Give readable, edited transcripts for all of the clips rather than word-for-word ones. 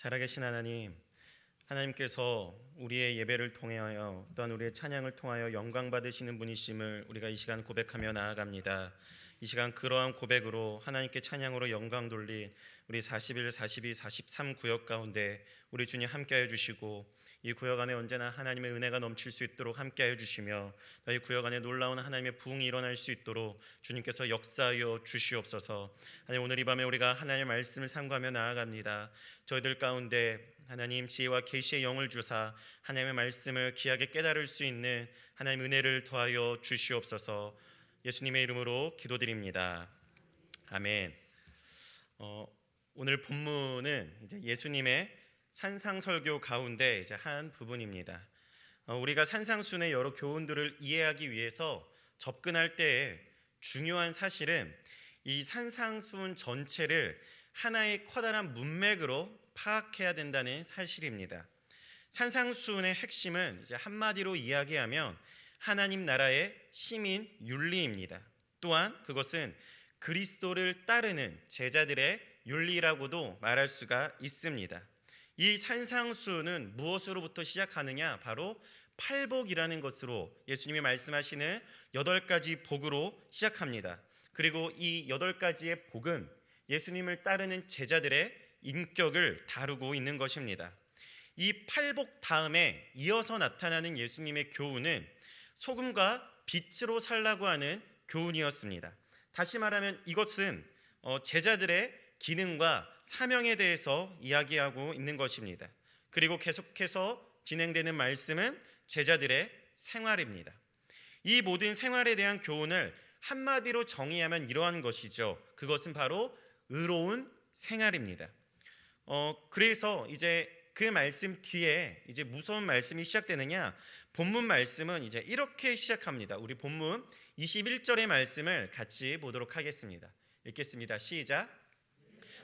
살아계신 하나님, 하나님께서 우리의 예배를 통하여 또한 우리의 찬양을 통하여 영광 받으시는 분이심을 우리가 이 시간 고백하며 나아갑니다. 이 시간 그러한 고백으로 하나님께 찬양으로 영광 돌린 우리 41, 42, 43 구역 가운데 우리 주님 함께하여 주시고, 이 구역 안에 언제나 하나님의 은혜가 넘칠 수 있도록 함께하여 주시며, 이 구역 안에 놀라운 하나님의 부흥이 일어날 수 있도록 주님께서 역사하여 주시옵소서. 하나님, 오늘 이 밤에 우리가 하나님의 말씀을 삼가며 나아갑니다. 저희들 가운데 하나님 지혜와 계시의 영을 주사 하나님의 말씀을 귀하게 깨달을 수 있는 하나님 은혜를 더하여 주시옵소서. 예수님의 이름으로 기도드립니다. 아멘. 오늘 본문은 이제 예수님의 산상설교 가운데 이제 한 부분입니다. 우리가 산상순의 여러 교훈들을 이해하기 위해서 접근할 때에 중요한 사실은 이 산상순 전체를 하나의 커다란 문맥으로 파악해야 된다는 사실입니다. 산상순의 핵심은 이제 한마디로 이야기하면 하나님 나라의 시민 윤리입니다. 또한 그것은 그리스도를 따르는 제자들의 윤리라고도 말할 수가 있습니다. 이 산상수는 무엇으로부터 시작하느냐? 바로 팔복이라는 것으로 예수님이 말씀하시는 8가지 복으로 시작합니다. 그리고 이 8가지의 복은 예수님을 따르는 제자들의 인격을 다루고 있는 것입니다. 이 팔복 다음에 이어서 나타나는 예수님의 교훈은 소금과 빛으로 살라고 하는 교훈이었습니다. 다시 말하면 이것은 제자들의 기능과 사명에 대해서 이야기하고 있는 것입니다. 그리고 계속해서 진행되는 말씀은 제자들의 생활입니다. 이 모든 생활에 대한 교훈을 한마디로 정의하면 이러한 것이죠. 그것은 바로 의로운 생활입니다. 그래서 이제 그 말씀 뒤에 이제 무서운 말씀이 시작되느냐? 본문 말씀은 이제 이렇게 시작합니다. 우리 본문 21절의 말씀을 같이 보도록 하겠습니다. 읽겠습니다. 시작.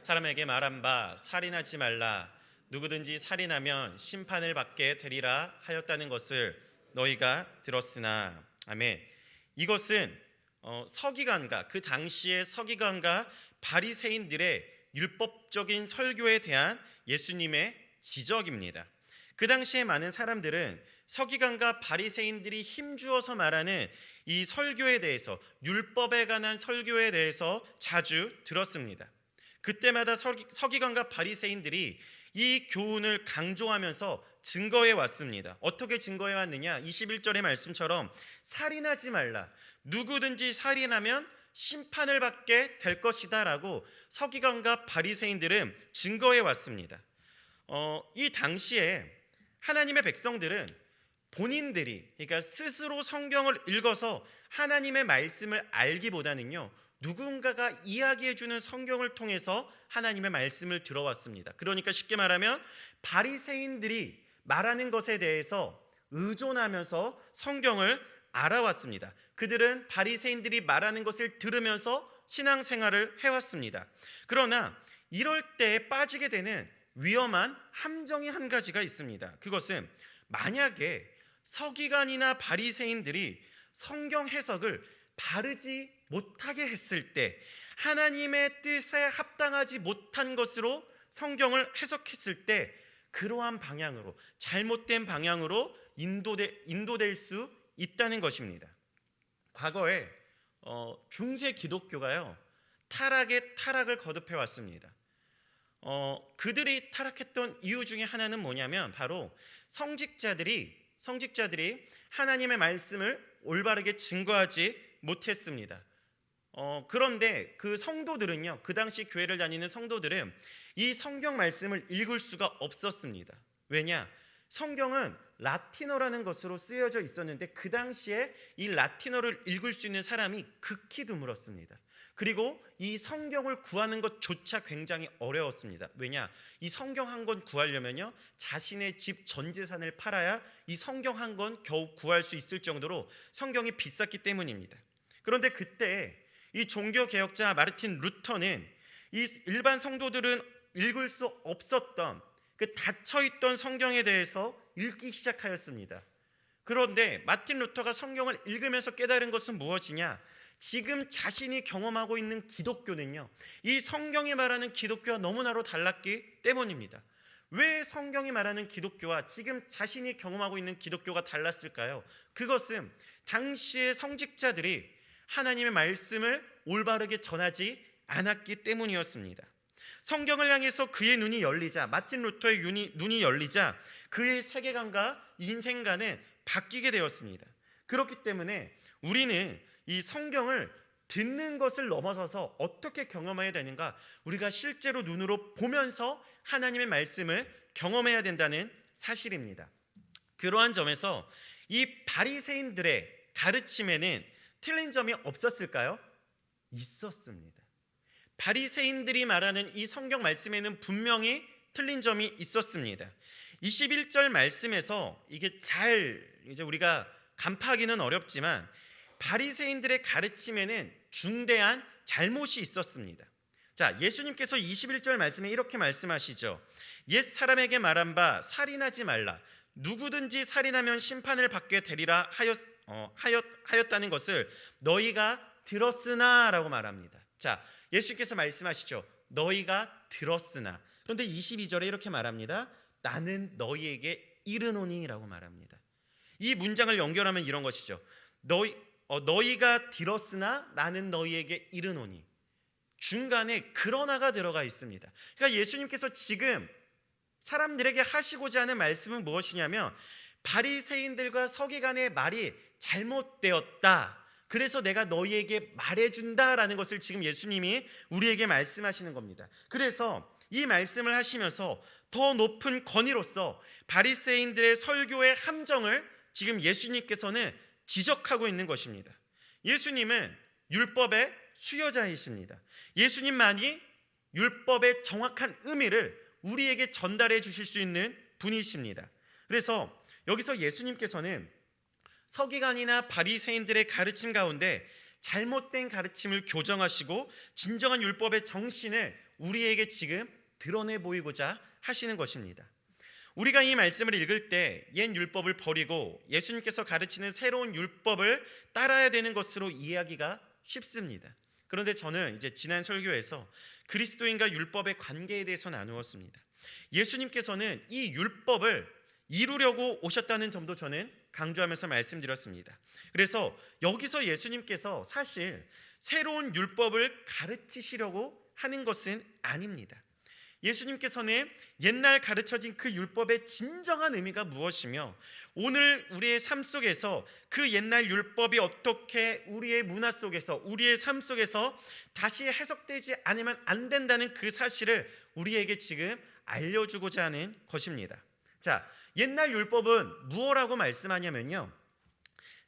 사람에게 말한 바 살인하지 말라. 누구든지 살인하면 심판을 받게 되리라 하였다는 것을 너희가 들었으나. 아멘. 이것은 서기관과 그 당시의 서기관과 바리새인들의 율법적인 설교에 대한 예수님의 지적입니다. 그 당시에 많은 사람들은 서기관과 바리새인들이 힘주어서 말하는 이 설교에 대해서, 율법에 관한 설교에 대해서 자주 들었습니다. 그때마다 서기관과 바리새인들이 이 교훈을 강조하면서 증거해 왔습니다. 어떻게 증거해 왔느냐? 21절의 말씀처럼 살인하지 말라. 누구든지 살인하면 심판을 받게 될 것이다 라고 서기관과 바리새인들은 증거해 왔습니다. 이 당시에 하나님의 백성들은 본인들이, 그러니까 스스로 성경을 읽어서 하나님의 말씀을 알기보다는요, 누군가가 이야기해주는 성경을 통해서 하나님의 말씀을 들어왔습니다. 그러니까 쉽게 말하면 바리새인들이 말하는 것에 대해서 의존하면서 성경을 알아왔습니다. 그들은 바리새인들이 말하는 것을 들으면서 신앙생활을 해왔습니다. 그러나 이럴 때 빠지게 되는 위험한 함정이 한 가지가 있습니다. 그것은 만약에 서기관이나 바리새인들이 성경 해석을 바르지 못하게 했을 때, 하나님의 뜻에 합당하지 못한 것으로 성경을 해석했을 때 그러한 방향으로, 잘못된 방향으로 인도될 수 있다는 것입니다. 과거에 중세 기독교가요, 타락의 타락을 거듭해 왔습니다. 그들이 타락했던 이유 중에 하나는 뭐냐면 바로 성직자들이 하나님의 말씀을 올바르게 증거하지 못했습니다. 그런데 그 성도들은요, 그 당시 교회를 다니는 성도들은 이 성경 말씀을 읽을 수가 없었습니다. 왜냐? 성경은 라틴어라는 것으로 쓰여져 있었는데 그 당시에 이 라틴어를 읽을 수 있는 사람이 극히 드물었습니다. 그리고 이 성경을 구하는 것조차 굉장히 어려웠습니다. 왜냐? 이 성경 한 권 구하려면요, 자신의 집 전 재산을 팔아야 이 성경 한 권 겨우 구할 수 있을 정도로 성경이 비쌌기 때문입니다. 그런데 그때 이 종교개혁자 마르틴 루터는 이 일반 성도들은 읽을 수 없었던 그 닫혀있던 성경에 대해서 읽기 시작하였습니다. 그런데 마틴 루터가 성경을 읽으면서 깨달은 것은 무엇이냐? 지금 자신이 경험하고 있는 기독교는요, 이 성경이 말하는 기독교와 너무나도 달랐기 때문입니다. 왜 성경이 말하는 기독교와 지금 자신이 경험하고 있는 기독교가 달랐을까요? 그것은 당시의 성직자들이 하나님의 말씀을 올바르게 전하지 않았기 때문이었습니다. 성경을 향해서 그의 눈이 열리자, 마틴 루터의 눈이 열리자 그의 세계관과 인생관은 바뀌게 되었습니다. 그렇기 때문에 우리는 이 성경을 듣는 것을 넘어서서 어떻게 경험해야 되는가, 우리가 실제로 눈으로 보면서 하나님의 말씀을 경험해야 된다는 사실입니다. 그러한 점에서 이 바리새인들의 가르침에는 틀린 점이 없었을까요? 있었습니다. 바리새인들이 말하는 이 성경 말씀에는 분명히 틀린 점이 있었습니다. 21절 말씀에서 이게 이제 우리가 간파하기는 어렵지만 바리새인들의 가르침에는 중대한 잘못이 있었습니다. 자, 예수님께서 21절 말씀에 이렇게 말씀하시죠. 옛 사람에게 말한 바 살인하지 말라. 누구든지 살인하면 심판을 받게 되리라 하였다는 것을 너희가 들었으나 라고 말합니다. 자, 예수님께서 말씀하시죠. 너희가 들었으나. 그런데 22절에 이렇게 말합니다. 나는 너희에게 이르노니 라고 말합니다. 이 문장을 연결하면 이런 것이죠. 너희가 들었으나 나는 너희에게 이르노니. 중간에 그러나가 들어가 있습니다. 그러니까 예수님께서 지금 사람들에게 하시고자 하는 말씀은 무엇이냐면 바리새인들과 서기관의 말이 잘못되었다. 그래서 내가 너희에게 말해준다라는 것을 지금 예수님이 우리에게 말씀하시는 겁니다. 그래서 이 말씀을 하시면서 더 높은 권위로서 바리새인들의 설교의 함정을 지금 예수님께서는 지적하고 있는 것입니다. 예수님은 율법의 수여자이십니다. 예수님만이 율법의 정확한 의미를 우리에게 전달해 주실 수 있는 분이십니다. 그래서 여기서 예수님께서는 서기관이나 바리새인들의 가르침 가운데 잘못된 가르침을 교정하시고 진정한 율법의 정신을 우리에게 지금 드러내 보이고자 하시는 것입니다. 우리가 이 말씀을 읽을 때 옛 율법을 버리고 예수님께서 가르치는 새로운 율법을 따라야 되는 것으로 이해하기가 쉽습니다. 그런데 저는 이제 지난 설교에서 그리스도인과 율법의 관계에 대해서 나누었습니다. 예수님께서는 이 율법을 이루려고 오셨다는 점도 저는 강조하면서 말씀드렸습니다. 그래서 여기서 예수님께서 사실 새로운 율법을 가르치시려고 하는 것은 아닙니다. 예수님께서는 옛날 가르쳐진 그 율법의 진정한 의미가 무엇이며 오늘 우리의 삶 속에서 그 옛날 율법이 어떻게 우리의 문화 속에서 우리의 삶 속에서 다시 해석되지 않으면 안 된다는 그 사실을 우리에게 지금 알려주고자 하는 것입니다. 자, 옛날 율법은 무엇라고 말씀하냐면요,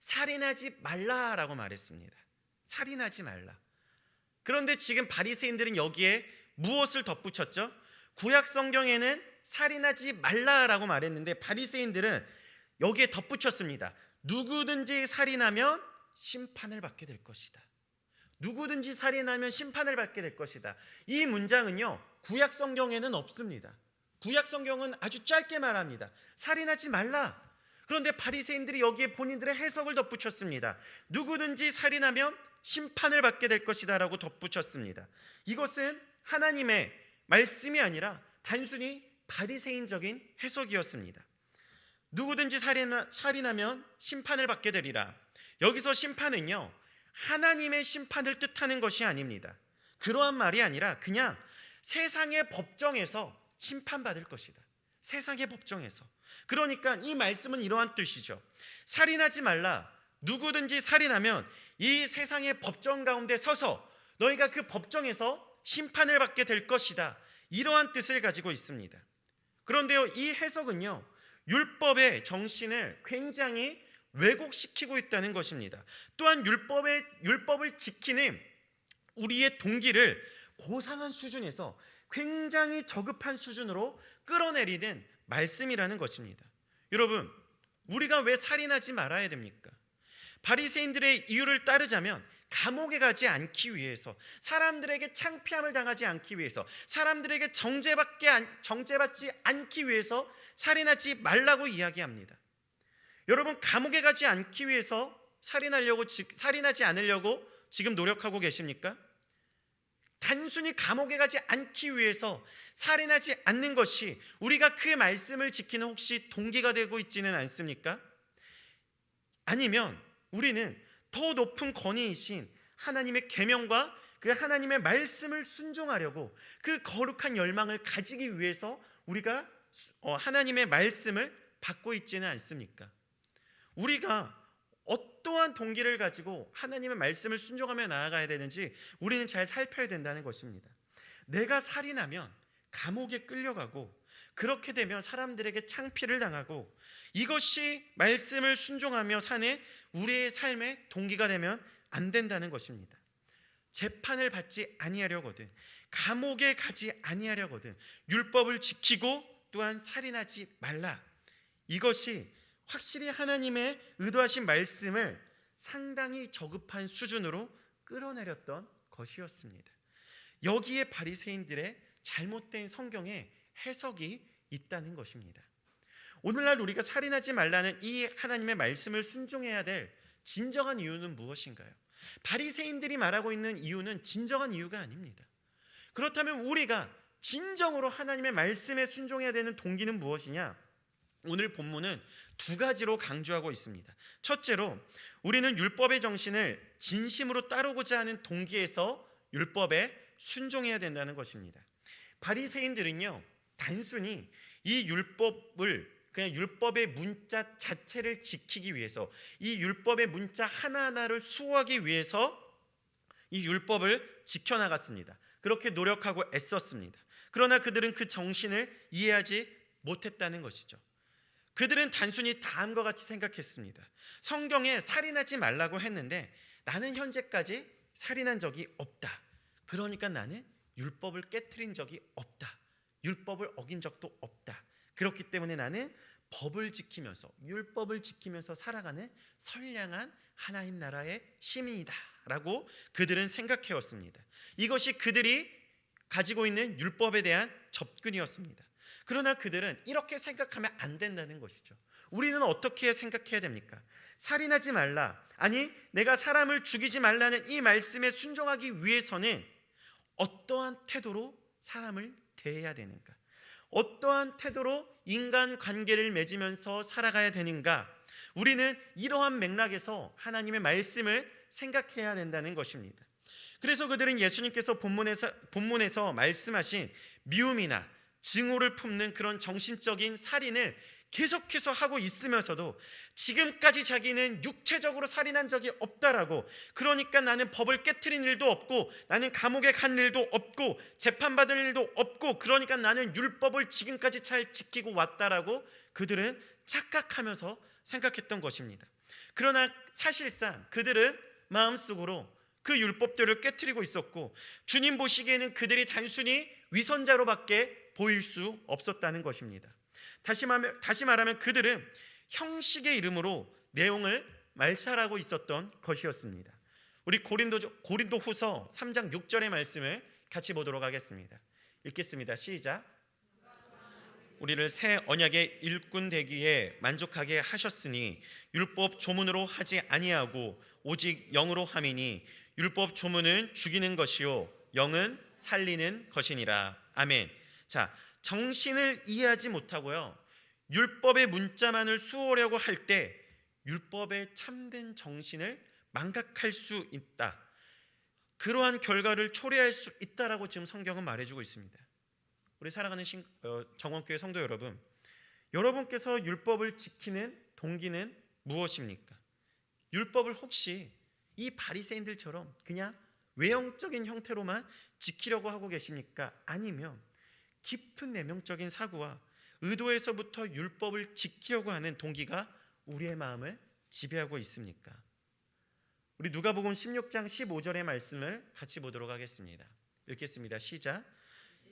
살인하지 말라라고 말했습니다. 살인하지 말라. 그런데 지금 바리새인들은 여기에 무엇을 덧붙였죠? 구약 성경에는 살인하지 말라라고 말했는데 바리새인들은 여기에 덧붙였습니다. 누구든지 살인하면 심판을 받게 될 것이다. 누구든지 살인하면 심판을 받게 될 것이다. 이 문장은요, 구약 성경에는 없습니다. 구약 성경은 아주 짧게 말합니다. 살인하지 말라. 그런데 바리새인들이 여기에 본인들의 해석을 덧붙였습니다. 누구든지 살인하면 심판을 받게 될 것이다 라고 덧붙였습니다. 이것은 하나님의 말씀이 아니라 단순히 바리새인적인 해석이었습니다. 누구든지 살인하면 심판을 받게 되리라. 여기서 심판은요, 하나님의 심판을 뜻하는 것이 아닙니다. 그러한 말이 아니라 그냥 세상의 법정에서 심판받을 것이다. 세상의 법정에서. 그러니까 이 말씀은 이러한 뜻이죠. 살인하지 말라. 누구든지 살인하면 이 세상의 법정 가운데 서서 너희가 그 법정에서 심판을 받게 될 것이다. 이러한 뜻을 가지고 있습니다. 그런데요, 이 해석은요, 율법의 정신을 굉장히 왜곡시키고 있다는 것입니다. 또한 율법을 지키는 우리의 동기를 고상한 수준에서 굉장히 저급한 수준으로 끌어내리는 말씀이라는 것입니다. 여러분, 우리가 왜 살인하지 말아야 됩니까? 바리새인들의 이유를 따르자면 감옥에 가지 않기 위해서, 사람들에게 창피함을 당하지 않기 위해서, 사람들에게 정죄받지 않기 위해서 살인하지 말라고 이야기합니다. 여러분, 감옥에 가지 않기 위해서 살인하지 않으려고 지금 노력하고 계십니까? 단순히 감옥에 가지 않기 위해서 살인하지 않는 것이 우리가 그 말씀을 지키는 혹시 동기가 되고 있지는 않습니까? 아니면 우리는 더 높은 권위이신 하나님의 계명과 그 하나님의 말씀을 순종하려고 그 거룩한 열망을 가지기 위해서 우리가 하나님의 말씀을 받고 있지는 않습니까? 우리가 어떠한 동기를 가지고 하나님의 말씀을 순종하며 나아가야 되는지 우리는 잘 살펴야 된다는 것입니다. 내가 살인하면 감옥에 끌려가고 그렇게 되면 사람들에게 창피를 당하고 이것이 말씀을 순종하며 사는 우리의 삶의 동기가 되면 안 된다는 것입니다. 재판을 받지 아니하려거든, 감옥에 가지 아니하려거든 율법을 지키고 또한 살인하지 말라. 이것이 확실히 하나님의 의도하신 말씀을 상당히 저급한 수준으로 끌어내렸던 것이었습니다. 여기에 바리새인들의 잘못된 성경의 해석이 있다는 것입니다. 오늘날 우리가 살인하지 말라는 이 하나님의 말씀을 순종해야 될 진정한 이유는 무엇인가요? 바리새인들이 말하고 있는 이유는 진정한 이유가 아닙니다. 그렇다면 우리가 진정으로 하나님의 말씀에 순종해야 되는 동기는 무엇이냐? 오늘 본문은 두 가지로 강조하고 있습니다. 첫째로 우리는 율법의 정신을 진심으로 따르고자 하는 동기에서 율법에 순종해야 된다는 것입니다. 바리새인들은요, 단순히 이 율법을 그냥 율법의 문자 자체를 지키기 위해서, 이 율법의 문자 하나하나를 수호하기 위해서 이 율법을 지켜나갔습니다. 그렇게 노력하고 애썼습니다. 그러나 그들은 그 정신을 이해하지 못했다는 것이죠. 그들은 단순히 다음과 같이 생각했습니다. 성경에 살인하지 말라고 했는데 나는 현재까지 살인한 적이 없다. 그러니까 나는 율법을 깨트린 적이 없다. 율법을 어긴 적도 없다. 그렇기 때문에 나는 법을 지키면서, 율법을 지키면서 살아가는 선량한 하나님 나라의 시민이다 라고 그들은 생각해왔습니다. 이것이 그들이 가지고 있는 율법에 대한 접근이었습니다. 그러나 그들은 이렇게 생각하면 안 된다는 것이죠. 우리는 어떻게 생각해야 됩니까? 살인하지 말라, 아니 내가 사람을 죽이지 말라는 이 말씀에 순종하기 위해서는 어떠한 태도로 사람을 대해야 되는가? 어떠한 태도로 인간관계를 맺으면서 살아가야 되는가? 우리는 이러한 맥락에서 하나님의 말씀을 생각해야 된다는 것입니다. 그래서 그들은 예수님께서 본문에서 말씀하신 미움이나 증오를 품는 그런 정신적인 살인을 계속해서 하고 있으면서도 지금까지 자기는 육체적으로 살인한 적이 없다라고, 그러니까 나는 법을 깨트린 일도 없고 나는 감옥에 간 일도 없고 재판받을 일도 없고 그러니까 나는 율법을 지금까지 잘 지키고 왔다라고 그들은 착각하면서 생각했던 것입니다. 그러나 사실상 그들은 마음속으로 그 율법들을 깨트리고 있었고 주님 보시기에는 그들이 단순히 위선자로밖에 보일 수 없었다는 것입니다. 다시 말하면 그들은 형식의 이름으로 내용을 말살하고 있었던 것이었습니다. 우리 고린도 후서 3장 6절의 말씀을 같이 보도록 하겠습니다. 읽겠습니다. 시작. 우리를 새 언약의 일꾼 되기에 만족하게 하셨으니 율법 조문으로 하지 아니하고 오직 영으로 함이니 율법 조문은 죽이는 것이요 영은 살리는 것이니라. 아멘. 자, 정신을 이해하지 못하고요, 율법의 문자만을 수호하려고 할 때 율법의 참된 정신을 망각할 수 있다. 그러한 결과를 초래할 수 있다라고 지금 성경은 말해주고 있습니다. 우리 사랑하는 정원교회 성도 여러분, 여러분께서 율법을 지키는 동기는 무엇입니까? 율법을 혹시 이 바리새인들처럼 그냥 외형적인 형태로만 지키려고 하고 계십니까? 아니면 깊은 내면적인 사고와 의도에서부터 율법을 지키려고 하는 동기가 우리의 마음을 지배하고 있습니까? 우리 누가복음 16장 15절의 말씀을 같이 보도록 하겠습니다. 읽겠습니다. 시작.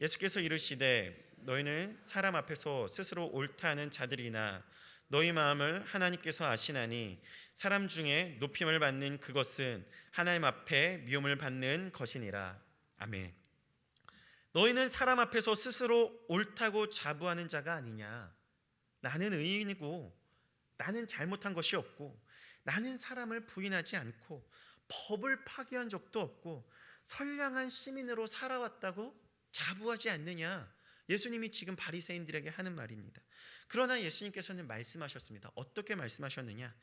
예수께서 이르시되 너희는 사람 앞에서 스스로 옳다 하는 자들이나 너희 마음을 하나님께서 아시나니 사람 중에 높임을 받는 그것은 하나님 앞에 미움을 받는 것이니라. 아멘. 너희는 사람 앞에서 스스로 옳다고 자부하는 자가 아니냐. 나는 의인이고 나는 잘못한 것이 없고 나는 사람을 부인하지 않고 법을 파기한 적도 없고 선량한 시민으로 살아왔다고 자부하지 않느냐? 예수님이 지금 바리새인들에게 하는 말입니다. 그러나 예수님께서는 말씀하셨습니다. 어떻게 말씀하셨느냐?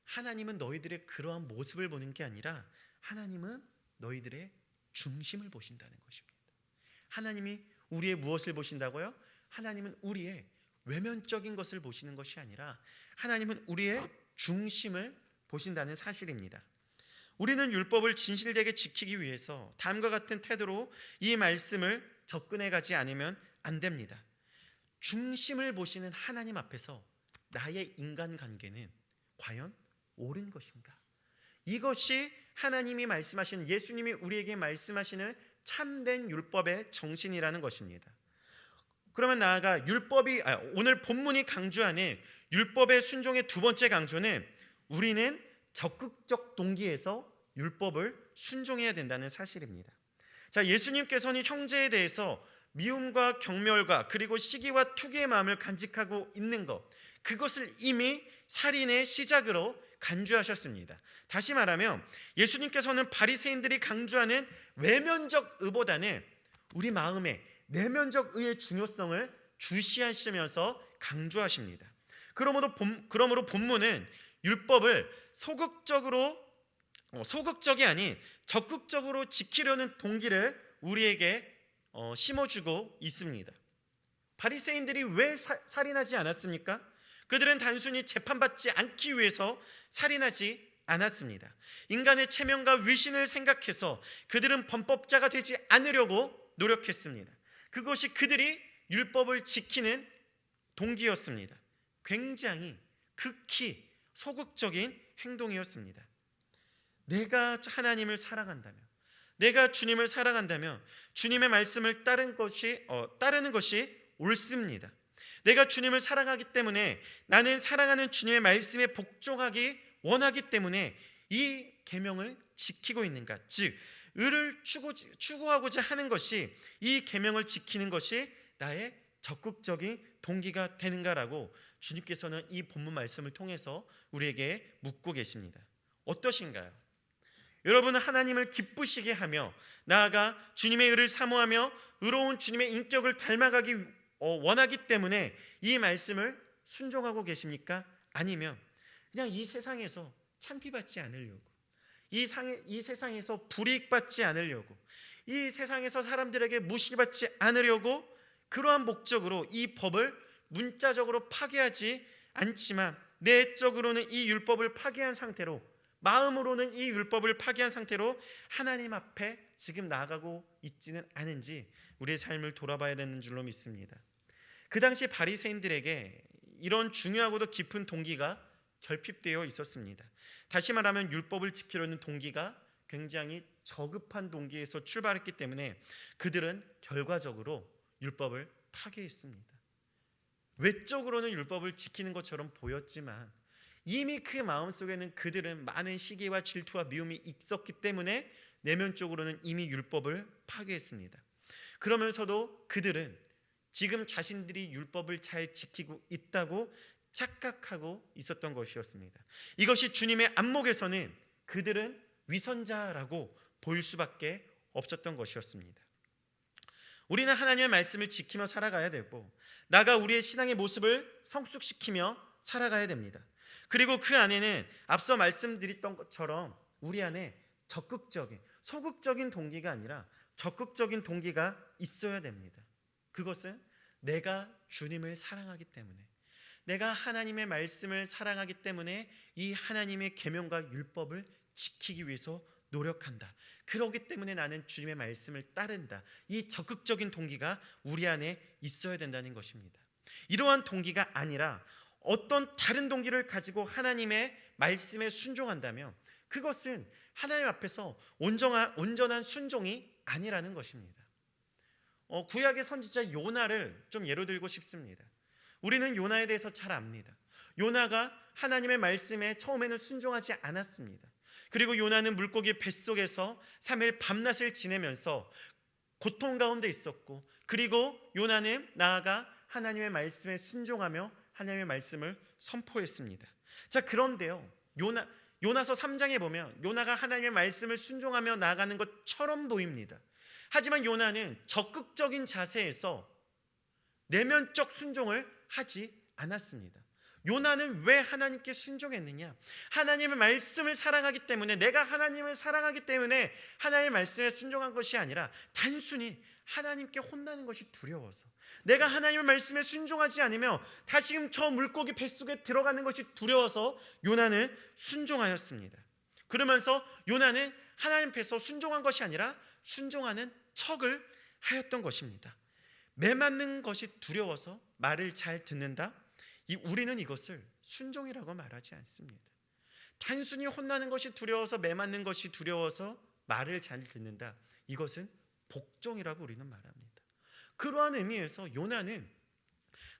하나님은 너희들의 그러한 모습을 보는 게 아니라 하나님은 너희들의 중심을 보신다는 것입니다. 하나님이 우리의 무엇을 보신다고요? 하나님은 우리의 외면적인 것을 보시는 것이 아니라 하나님은 우리의 중심을 보신다는 사실입니다. 우리는 율법을 진실되게 지키기 위해서 다음과 같은 태도로 이 말씀을 접근해 가지 않으면 안 됩니다. 중심을 보시는 하나님 앞에서 나의 인간관계는 과연 옳은 것인가? 이것이 하나님이 말씀하시는, 예수님이 우리에게 말씀하시는 참된 율법의 정신이라는 것입니다. 그러면 나아가 오늘 본문이 강조하는 율법의 순종의 두 번째 강조는 우리는 적극적 동기에서 율법을 순종해야 된다는 사실입니다. 자, 예수님께서는 형제에 대해서 미움과 경멸과 그리고 시기와 투기의 마음을 간직하고 있는 것, 그것을 이미 살인의 시작으로 간주하셨습니다. 다시 말하면 예수님께서는 바리새인들이 강조하는 외면적 의보다는 우리 마음의 내면적 의의 중요성을 주시하시면서 강조하십니다. 그러므로 본문은 율법을 소극적이 아닌 적극적으로 지키려는 동기를 우리에게 심어주고 있습니다. 바리새인들이 왜 살인하지 않았습니까? 그들은 단순히 재판받지 않기 위해서 살인하지 않았습니다. 인간의 체면과 위신을 생각해서 그들은 범법자가 되지 않으려고 노력했습니다. 그것이 그들이 율법을 지키는 동기였습니다. 굉장히 극히 소극적인 행동이었습니다. 내가 하나님을 사랑한다면, 내가 주님을 사랑한다면 주님의 말씀을 따르는 것이 옳습니다. 내가 주님을 사랑하기 때문에, 나는 사랑하는 주님의 말씀에 복종하기 원하기 때문에 이 계명을 지키고 있는가? 즉, 의를 추구하고자 하는 것이, 이 계명을 지키는 것이 나의 적극적인 동기가 되는가라고 주님께서는 이 본문 말씀을 통해서 우리에게 묻고 계십니다. 어떠신가요? 여러분은 하나님을 기쁘시게 하며 나아가 주님의 의를 사모하며 의로운 주님의 인격을 닮아가기 원하기 때문에 이 말씀을 순종하고 계십니까? 아니면 그냥 이 세상에서 창피받지 않으려고, 이 세상에서 불이익받지 않으려고, 이 세상에서 사람들에게 무시받지 않으려고 그러한 목적으로 이 법을 문자적으로 파괴하지 않지만 내적으로는 이 율법을 파괴한 상태로, 마음으로는 이 율법을 파괴한 상태로 하나님 앞에 지금 나아가고 있지는 않은지 우리의 삶을 돌아봐야 되는 줄로 믿습니다. 그 당시 바리새인들에게 이런 중요하고도 깊은 동기가 결핍되어 있었습니다. 다시 말하면 율법을 지키려는 동기가 굉장히 저급한 동기에서 출발했기 때문에 그들은 결과적으로 율법을 파괴했습니다. 외적으로는 율법을 지키는 것처럼 보였지만 이미 그 마음속에는 그들은 많은 시기와 질투와 미움이 있었기 때문에 내면적으로는 이미 율법을 파괴했습니다. 그러면서도 그들은 지금 자신들이 율법을 잘 지키고 있다고 착각하고 있었던 것이었습니다. 이것이 주님의 안목에서는 그들은 위선자라고 보일 수밖에 없었던 것이었습니다. 우리는 하나님의 말씀을 지키며 살아가야 되고, 나가 우리의 신앙의 모습을 성숙시키며 살아가야 됩니다. 그리고 그 안에는 앞서 말씀드렸던 것처럼 우리 안에 소극적인 동기가 아니라 적극적인 동기가 있어야 됩니다. 그것은 내가 주님을 사랑하기 때문에, 내가 하나님의 말씀을 사랑하기 때문에 이 하나님의 계명과 율법을 지키기 위해서 노력한다. 그렇기 때문에 나는 주님의 말씀을 따른다. 이 적극적인 동기가 우리 안에 있어야 된다는 것입니다. 이러한 동기가 아니라 어떤 다른 동기를 가지고 하나님의 말씀에 순종한다면 그것은 하나님 앞에서 온전한 순종이 아니라는 것입니다. 구약의 선지자 요나를 좀 예로 들고 싶습니다. 우리는 요나에 대해서 잘 압니다. 요나가 하나님의 말씀에 처음에는 순종하지 않았습니다. 그리고 요나는 물고기 뱃속에서 3일 밤낮을 지내면서 고통 가운데 있었고, 그리고 요나는 나아가 하나님의 말씀에 순종하며 하나님의 말씀을 선포했습니다. 자, 그런데요, 요나서 3장에 보면 요나가 하나님의 말씀을 순종하며 나아가는 것처럼 보입니다. 하지만 요나는 적극적인 자세에서 내면적 순종을 하지 않았습니다. 요나는 왜 하나님께 순종했느냐? 하나님의 말씀을 사랑하기 때문에, 내가 하나님을 사랑하기 때문에 하나님의 말씀에 순종한 것이 아니라 단순히 하나님께 혼나는 것이 두려워서, 내가 하나님의 말씀에 순종하지 않으며 다시금 저 물고기 뱃속에 들어가는 것이 두려워서 요나는 순종하였습니다. 그러면서 요나는 하나님 앞에서 순종한 것이 아니라 순종하는 척을 하였던 것입니다. 매맞는 것이 두려워서 말을 잘 듣는다? 우리는 이것을 순종이라고 말하지 않습니다. 단순히 혼나는 것이 두려워서, 매맞는 것이 두려워서 말을 잘 듣는다, 이것은 복종이라고 우리는 말합니다. 그러한 의미에서 요나는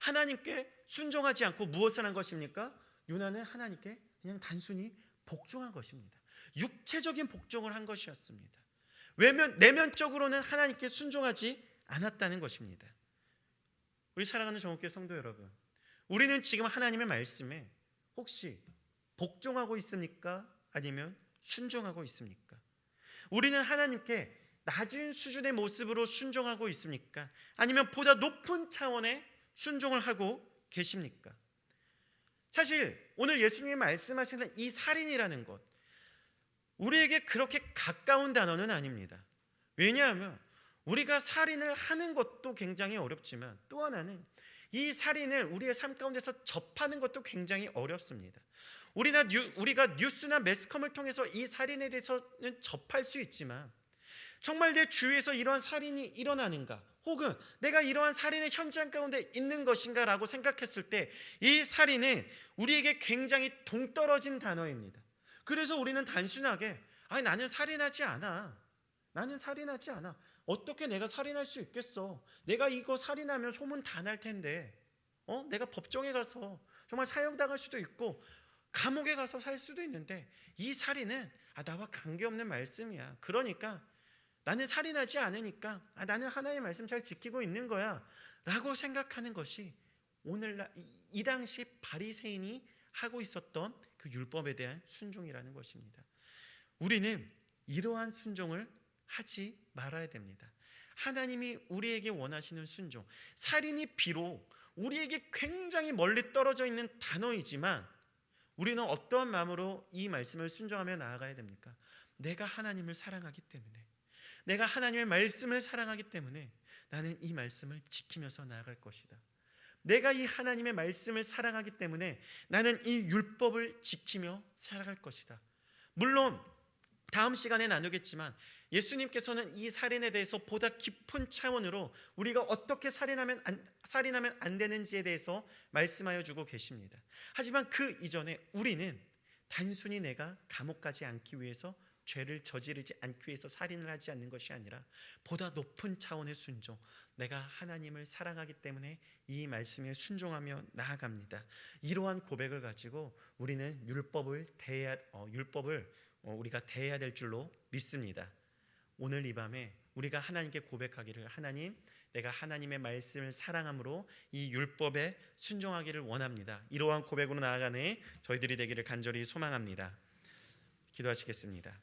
하나님께 순종하지 않고 무엇을 한 것입니까? 요나는 하나님께 그냥 단순히 복종한 것입니다. 육체적인 복종을 한 것이었습니다. 내면적으로는 하나님께 순종하지 않았다는 것입니다. 우리 사랑하는 정옥교회 성도 여러분, 우리는 지금 하나님의 말씀에 혹시 복종하고 있습니까? 아니면 순종하고 있습니까? 우리는 하나님께 낮은 수준의 모습으로 순종하고 있습니까? 아니면 보다 높은 차원의 순종을 하고 계십니까? 사실 오늘 예수님이 말씀하시는 이 살인이라는 것, 우리에게 그렇게 가까운 단어는 아닙니다. 왜냐하면 우리가 살인을 하는 것도 굉장히 어렵지만, 또 하나는 이 살인을 우리의 삶 가운데서 접하는 것도 굉장히 어렵습니다. 우리가 뉴스나 매스컴을 통해서 이 살인에 대해서는 접할 수 있지만, 정말 내 주위에서 이러한 살인이 일어나는가, 혹은 내가 이러한 살인의 현장 가운데 있는 것인가 라고 생각했을 때, 이 살인은 우리에게 굉장히 동떨어진 단어입니다. 그래서 우리는 단순하게 나는 살인하지 않아, 나는 살인하지 않아, 어떻게 내가 살인할 수 있겠어, 내가 이거 살인하면 소문 다 날 텐데, 내가 법정에 가서 정말 사형당할 수도 있고 감옥에 가서 살 수도 있는데, 이 살인은 나와 관계없는 말씀이야, 그러니까 나는 살인하지 않으니까 나는 하나님의 말씀 잘 지키고 있는 거야 라고 생각하는 것이 오늘날 이 당시 바리새인이 하고 있었던 그 율법에 대한 순종이라는 것입니다. 우리는 이러한 순종을 하지 말아야 됩니다. 하나님이 우리에게 원하시는 순종, 살인이 비록 우리에게 굉장히 멀리 떨어져 있는 단어이지만, 우리는 어떠한 마음으로 이 말씀을 순종하며 나아가야 됩니까? 내가 하나님을 사랑하기 때문에, 내가 하나님의 말씀을 사랑하기 때문에 나는 이 말씀을 지키면서 나아갈 것이다. 내가 이 하나님의 말씀을 사랑하기 때문에 나는 이 율법을 지키며 살아갈 것이다. 물론 다음 시간에 나누겠지만, 예수님께서는 이 살인에 대해서 보다 깊은 차원으로 우리가 어떻게 살인하면 안 되는지에 대해서 말씀하여 주고 계십니다. 하지만 그 이전에 우리는 단순히 내가 감옥 가지 않기 위해서, 죄를 저지르지 않기 위해서 살인을 하지 않는 것이 아니라 보다 높은 차원의 순종, 내가 하나님을 사랑하기 때문에 이 말씀에 순종하며 나아갑니다. 이러한 고백을 가지고 우리는 율법을 우리가 대해야 될 줄로 믿습니다. 오늘 이 밤에 우리가 하나님께 고백하기를, 하나님, 내가 하나님의 말씀을 사랑함으로 이 율법에 순종하기를 원합니다. 이러한 고백으로 나아가는 저희들이 되기를 간절히 소망합니다. 기도하시겠습니다.